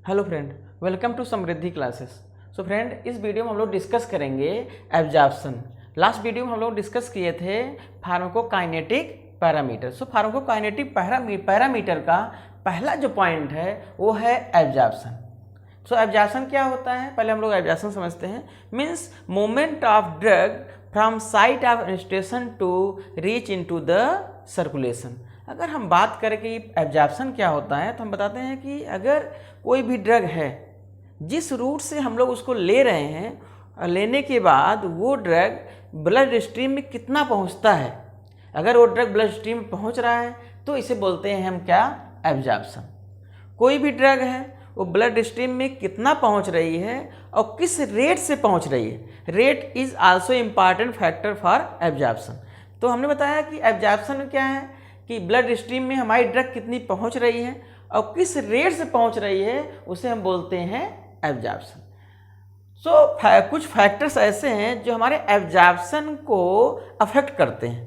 Hello friend, welcome to Samriddhi classes. So friend, इस video में हम लोग डिस्कस करेंगे एब्जॉर्प्शन। लास्ट वीडियो में हम लोग डिस्कस किए थे फार्माकोकाइनेटिक पैरामीटर। सो फार्माकोकाइनेटिक पैरामीटर का पहला जो पॉइंट है वो है एब्जॉर्प्शन। सो एब्जॉर्प्शन क्या होता है, पहले हम लोग एब्जॉर्प्शन समझते हैं। Means movement of drug from site of administration to reach into the circulation. अगर हम बात करें कि एब्जॉर्प्शन क्या होता है तो हम बताते हैं कि अगर कोई भी ड्रग है, जिस रूट से हम लोग उसको ले रहे हैं, लेने के बाद वो ड्रग ब्लड स्ट्रीम में कितना पहुंचता है। अगर वो ड्रग ब्लड स्ट्रीम में पहुंच रहा है तो इसे बोलते हैं हम क्या, एब्जॉर्प्शन। कोई भी ड्रग है वो ब्लड स्ट्रीम में कितना पहुंच रही है और किस रेट से पहुंच रही है। Rate is also important factor for absorption. तो हमने बताया कि एब्जॉर्प्शन क्या है कि ब्लड स्ट्रीम में हमारी ड्रग कितनी पहुंच रही है और किस रेट से पहुंच रही है, उसे हम बोलते हैं एब्जॉर्प्शन। सो कुछ फैक्टर्स ऐसे हैं जो हमारे एब्जॉर्प्शन को अफेक्ट करते हैं।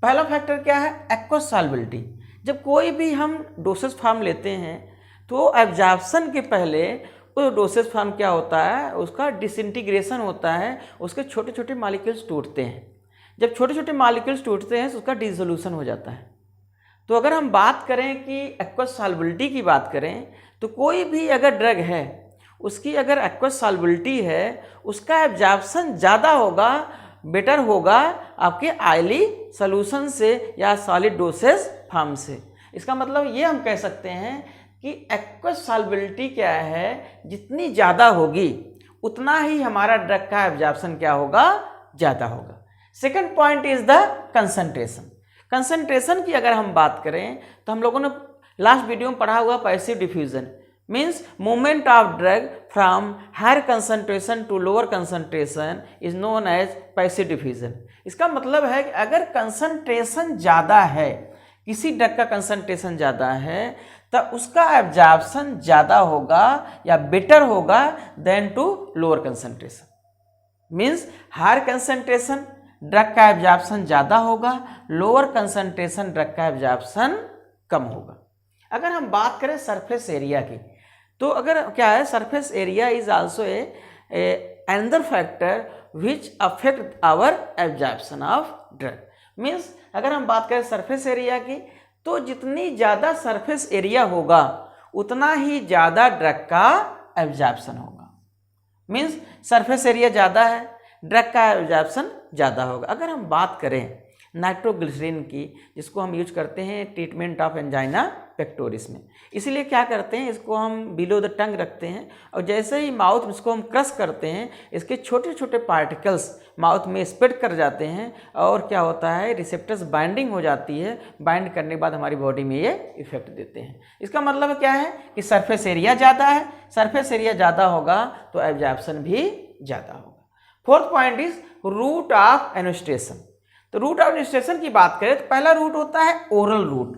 पहला फैक्टर क्या है, एक्वस सॉल्युबिलिटी। जब कोई भी हम डोसेज फॉर्म लेते हैं तो एब्जॉर्प्शन के पहले वो डोसेज फॉर्म क्या होता है, उसका डिसइंटीग्रेशन होता है, उसके छोटे छोटे मॉलिक्यूल्स टूटते हैं। जब छोटे छोटे मॉलिक्यूल्स टूटते हैं तो उसका डिसोल्यूशन हो जाता है। तो अगर हम बात करें कि एक्वस सॉल्युबिलिटी की बात करें तो कोई भी अगर ड्रग है उसकी अगर एक्वस सॉल्युबिलिटी है, उसका एब्जॉर्प्शन ज़्यादा होगा, बेटर होगा आपके ऑयली सॉल्यूशन से या सॉलिड डोसेज फॉर्म से। इसका मतलब ये हम कह सकते हैं कि एक्वस सॉल्युबिलिटी क्या है, जितनी ज़्यादा होगी उतना ही हमारा ड्रग का एब्जॉर्प्शन क्या होगा, ज़्यादा होगा। Second point is the concentration. Concentration की अगर हम बात करें तो हम लोगों ने लास्ट वीडियो में पढ़ा हुआ passive diffusion. Means movement of drug from higher concentration to lower concentration is known as passive diffusion. इसका मतलब है कि अगर कंसंट्रेशन ज़्यादा है, किसी ड्रग का कंसंट्रेशन ज़्यादा है, तो उसका एब्जॉर्प्शन ज़्यादा होगा या बेटर होगा than to lower concentration. Means higher concentration drug का एब्जॉर्प्शन ज़्यादा होगा, लोअर कंसंट्रेशन ड्रग का एब्जॉर्प्शन कम होगा। अगर हम बात करें सरफेस एरिया की, तो अगर क्या है, surface area is also another factor which affect our absorption of drug. Means अगर हम बात करें सरफेस एरिया की, तो जितनी ज़्यादा सरफेस एरिया होगा उतना ही ज़्यादा ड्रग का एब्जॉर्प्शन होगा। मीन्स सरफेस एरिया ज़्यादा है, ड्रग का एब्जॉर्प्शन ज़्यादा होगा। अगर हम बात करें नाइट्रोग्लिसरीन की, जिसको हम यूज करते हैं ट्रीटमेंट ऑफ एंजाइना पेक्टोरिस में, इसीलिए क्या करते हैं, इसको हम बिलो द टंग रखते हैं और जैसे ही माउथ इसको हम क्रश करते हैं, इसके छोटे छोटे पार्टिकल्स माउथ में स्प्रेड कर जाते हैं और क्या होता है, रिसेप्टर्स बाइंडिंग हो जाती है। बाइंड करने के बाद हमारी बॉडी में ये इफेक्ट देते हैं। इसका मतलब क्या है कि सरफेस एरिया ज़्यादा है, सरफेस एरिया ज़्यादा होगा तो एब्जॉर्प्शन भी ज़्यादा होगा। Fourth point is route of administration. तो रूट ऑफ एडमिनिस्ट्रेशन की बात करें तो पहला रूट होता है ओरल रूट।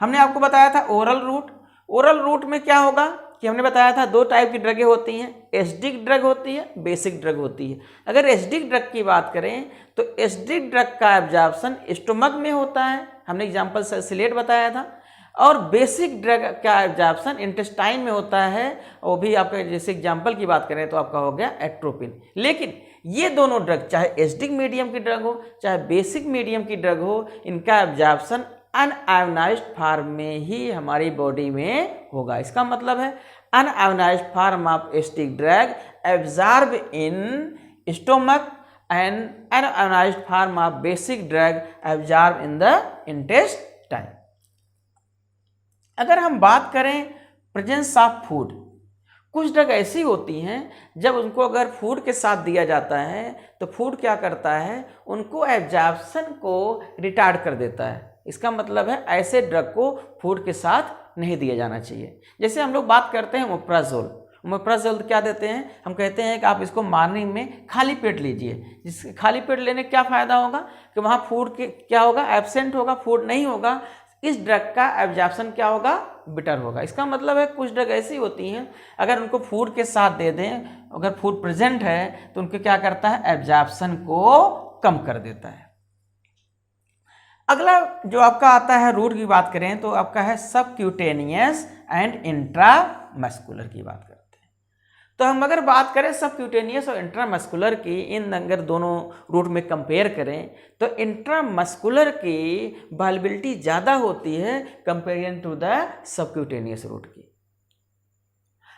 हमने आपको बताया था ओरल रूट। ओरल रूट में क्या होगा कि हमने बताया था दो टाइप की ड्रगें होती हैं, एसिडिक ड्रग होती है, बेसिक ड्रग होती है। अगर एसिडिक ड्रग की बात करें तो एसिडिक ड्रग का एब्जॉर्प्शन स्टोमक में होता है, हमने एग्जाम्पल सैलिसिलेट बताया था। और बेसिक ड्रग का एब्जॉर्प्शन इंटेस्टाइन में होता है, वो भी आपका जैसे एग्जाम्पल की बात करें तो आपका हो गया एट्रोपिन। लेकिन ये दोनों ड्रग, चाहे एसिडिक मीडियम की ड्रग हो चाहे बेसिक मीडियम की ड्रग हो, इनका एब्जॉर्प्शन अनआयोनाइज्ड फॉर्म में ही हमारी बॉडी में होगा। इसका मतलब है unionised form of acidic drug absorb in stomach and unionised form of basic drug absorb in the intestine. अगर हम बात करें प्रेजेंस ऑफ फूड, कुछ ड्रग ऐसी होती हैं जब उनको अगर फूड के साथ दिया जाता है तो फूड क्या करता है, उनको एब्जॉर्प्शन को रिटार्ड कर देता है। इसका मतलब है ऐसे ड्रग को फूड के साथ नहीं दिया जाना चाहिए। जैसे हम लोग बात करते हैं ओमेप्राजोल। ओमेप्राजोल क्या देते हैं, हम कहते हैं कि आप इसको मॉर्निंग में खाली पेट लीजिए। जिस खाली पेट लेने क्या फ़ायदा होगा कि वहाँ फूड के क्या होगा, एब्सेंट होगा, फूड नहीं होगा। इस ड्रग का एब्जॉर्प्शन क्या होगा, बेटर होगा। इसका मतलब है कुछ ड्रग ऐसी होती हैं अगर उनको फूड के साथ दे दें, अगर फूड प्रेजेंट है तो उनको क्या करता है, एब्जॉर्प्शन को कम कर देता है। अगला जो आपका आता है रूट की बात करें तो आपका है सबक्यूटेनियस एंड इंट्रामस्कुलर की बात करें। तो हम अगर बात करें सबक्यूटेनियस और इंट्रामस्कुलर की, इन अगर दोनों रूट में कंपेयर करें तो इंट्रामस्कुलर की वायलेबिलिटी ज़्यादा होती है comparison to the subcutaneous route की।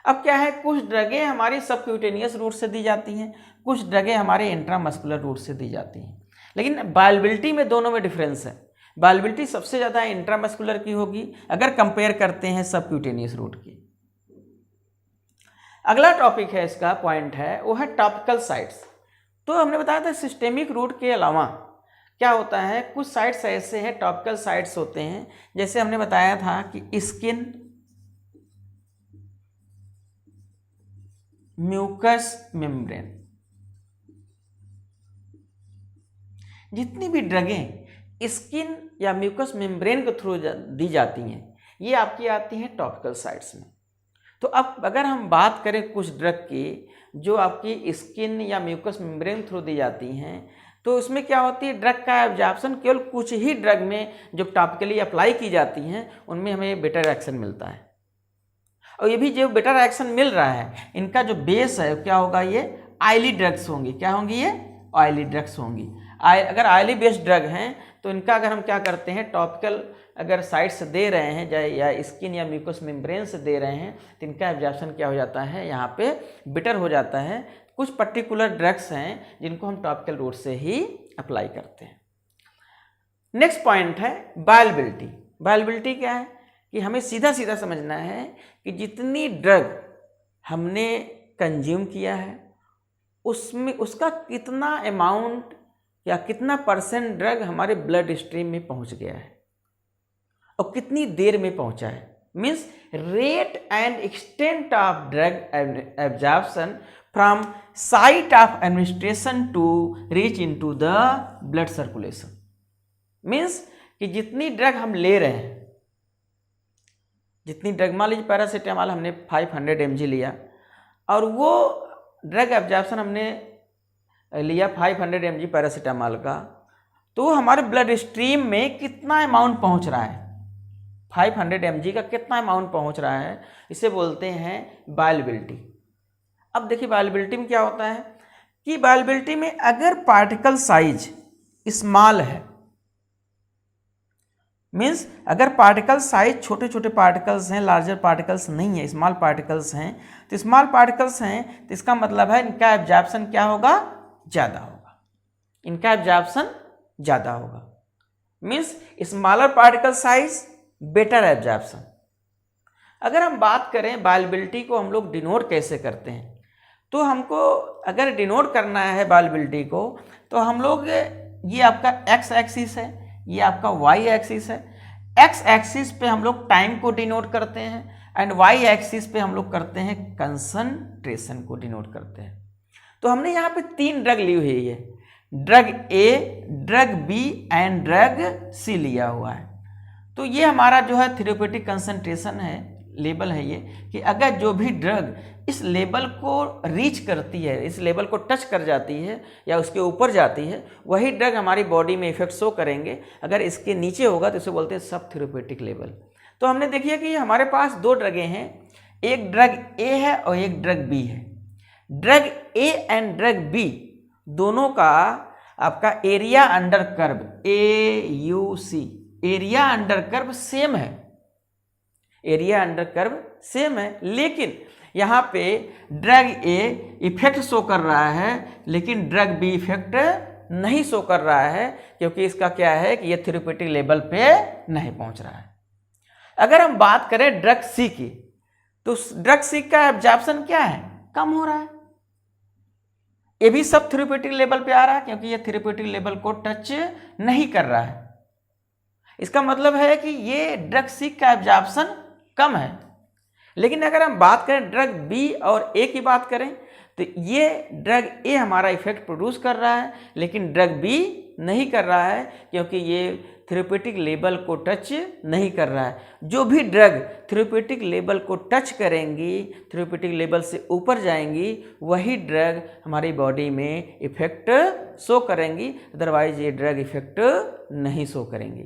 अब क्या है, कुछ ड्रगें हमारी सबक्यूटेनियस रूट से दी जाती हैं, कुछ ड्रगें हमारे इंट्रामस्कुलर रूट से दी जाती हैं, लेकिन वायलेबिलिटी में दोनों में डिफरेंस है। वायलेबिलिटी सबसे ज़्यादा इंट्रामस्कुलर की होगी अगर कंपेयर करते हैं सबक्यूटेनियस रूट की। अगला टॉपिक है, इसका पॉइंट है वो है टॉपिकल साइट्स। तो हमने बताया था सिस्टेमिक रूट के अलावा क्या होता है, कुछ साइट्स ऐसे हैं टॉपिकल साइट्स होते हैं, जैसे हमने बताया था कि स्किन, म्यूकस मेम्ब्रेन, जितनी भी ड्रगें स्किन या म्यूकस मेम्ब्रेन के थ्रू दी जाती हैं ये आपकी आती हैं टॉपिकल साइट्स में। तो अब अगर हम बात करें कुछ ड्रग की जो आपकी स्किन या म्यूकस मेम्ब्रेन थ्रू दी जाती हैं, तो उसमें क्या होती है, ड्रग का एब्जॉर्प्शन केवल कुछ ही ड्रग में जो टॉपिकली अप्लाई की जाती हैं उनमें हमें बेटर एक्शन मिलता है। और ये भी जो बेटर एक्शन मिल रहा है इनका जो बेस है क्या होगा, ये ऑयली ड्रग्स होंगी। क्या होंगी, ये ऑयली ड्रग्स होंगी। अगर ऑयली बेस्ड ड्रग हैं तो इनका अगर हम क्या करते हैं, टॉपिकल अगर साइड से दे रहे हैं या स्किन या म्यूकस मेम्ब्रेन से दे रहे हैं तो इनका एब्जॉर्प्शन क्या हो जाता है, यहाँ पे बेटर हो जाता है। कुछ पर्टिकुलर ड्रग्स हैं जिनको हम टॉपिकल रूट से ही अप्लाई करते हैं। नेक्स्ट पॉइंट है वायलेबिलिटी। वायलेबिलिटी क्या है कि हमें सीधा सीधा समझना है कि जितनी ड्रग हमने कंज्यूम किया है उसमें उसका कितना अमाउंट या कितना परसेंट ड्रग हमारे ब्लड स्ट्रीम में पहुंच गया है और कितनी देर में पहुंचा है। Means rate and extent of drug absorption from site of administration to reach into the blood circulation. Means कि जितनी ड्रग हम ले रहे हैं, जितनी ड्रग, मान लीजिए पैरासीटामॉल हमने 500 mg लिया और वो ड्रग एब्जॉर्प्शन हमने लिया 500 mg पैरासीटामॉल का, तो हमारे ब्लड स्ट्रीम में कितना अमाउंट पहुंच रहा है, 500 mg का कितना अमाउंट पहुंच रहा है, इसे बोलते हैं वायलेबिलिटी। अब देखिए वायलेबिलिटी में क्या होता है कि वायलेबिलिटी में अगर पार्टिकल साइज स्मॉल है, मीन्स अगर पार्टिकल साइज छोटे छोटे पार्टिकल्स हैं, लार्जर पार्टिकल्स नहीं है, स्मॉल पार्टिकल्स हैं, तो स्मॉल पार्टिकल्स हैं तो इसका मतलब है इनका एब्जॉर्प्शन क्या होगा, ज़्यादा होगा, इनका एब्जॉर्प्शन ज़्यादा होगा। Means smaller particle size better absorption. अगर हम बात करें वायलेबिलिटी को हम लोग डिनोट कैसे करते हैं, तो हमको अगर डिनोट करना है वायलेबिलिटी को तो हम लोग, ये आपका एक्स एक्सिस है, ये आपका वाई एक्सिस है। एक्स एक्सिस पे हम लोग टाइम को डिनोट करते हैं एंड वाई एक्सिस पे हम लोग करते हैं कंसंट्रेशन को डिनोट करते हैं। तो हमने यहाँ पे 3 ड्रग ली हुई है, drug A, drug B and drug C लिया हुआ है। तो ये हमारा जो है थेरेप्यूटिक कंसंट्रेशन है, लेवल है ये, कि अगर जो भी ड्रग इस लेवल को रीच करती है, इस लेवल को टच कर जाती है या उसके ऊपर जाती है, वही ड्रग हमारी बॉडी में इफेक्ट शो करेंगे। अगर इसके नीचे होगा तो इसे बोलते हैं सब थेरेप्यूटिक लेवल। तो हमने देखिए कि हमारे पास 2 ड्रगें हैं, एक ड्रग ए है और एक ड्रग बी है। Drug A and drug B दोनों का आपका area under curve AUC, area under curve same है, एरिया अंडर कर्व सेम है, लेकिन यहाँ पे ड्रग ए इफेक्ट शो कर रहा है लेकिन ड्रग बी इफेक्ट नहीं शो कर रहा है, क्योंकि इसका क्या है कि ये थेरेप्यूटिक लेवल पे नहीं पहुँच रहा है। अगर हम बात करें ड्रग सी की, तो ड्रग सी का एब्जॉर्प्शन क्या है, कम हो रहा है। ये भी सब थेरेप्यूटिक लेवल पे आ रहा है क्योंकि ये थेरेप्यूटिक लेवल को टच नहीं कर रहा है। इसका मतलब है कि ये ड्रग सी का एब्जॉर्प्शन कम है। लेकिन अगर हम बात करें ड्रग बी और ए की बात करें तो ये ड्रग ए हमारा इफेक्ट प्रोड्यूस कर रहा है लेकिन ड्रग बी नहीं कर रहा है, क्योंकि ये थेरेप्यूटिक लेवल को टच नहीं कर रहा है। जो भी ड्रग थेरेप्यूटिक लेवल को टच करेंगी, थेरेप्यूटिक लेवल से ऊपर जाएंगी, वही ड्रग हमारी बॉडी में इफेक्ट शो करेंगी, अदरवाइज ये ड्रग इफेक्ट नहीं शो करेंगी।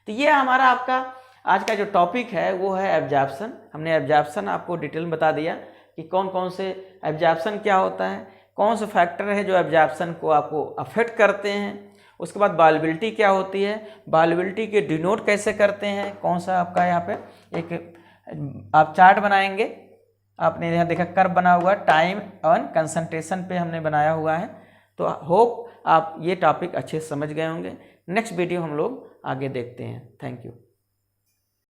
तो ये हमारा आपका आज का जो टॉपिक है वो है एब्जॉर्प्शन। हमने एब्जॉर्प्शन आपको डिटेल में बता दिया कि कौन कौन से एब्जॉर्प्शन क्या होता है, कौन से फैक्टर है जो एब्जॉर्प्शन को आपको अफेक्ट करते हैं। उसके बाद वॉल्युबिलिटी क्या होती है, वॉल्युबिलिटी के डिनोट कैसे करते हैं, कौन सा आपका यहाँ पे एक आप चार्ट बनाएंगे, आपने यहाँ देखा कर्व बना हुआ, टाइम ऑन कंसंट्रेशन पे हमने बनाया हुआ है। तो होप आप ये टॉपिक अच्छे से समझ गए होंगे। नेक्स्ट वीडियो हम लोग आगे देखते हैं। Thank you.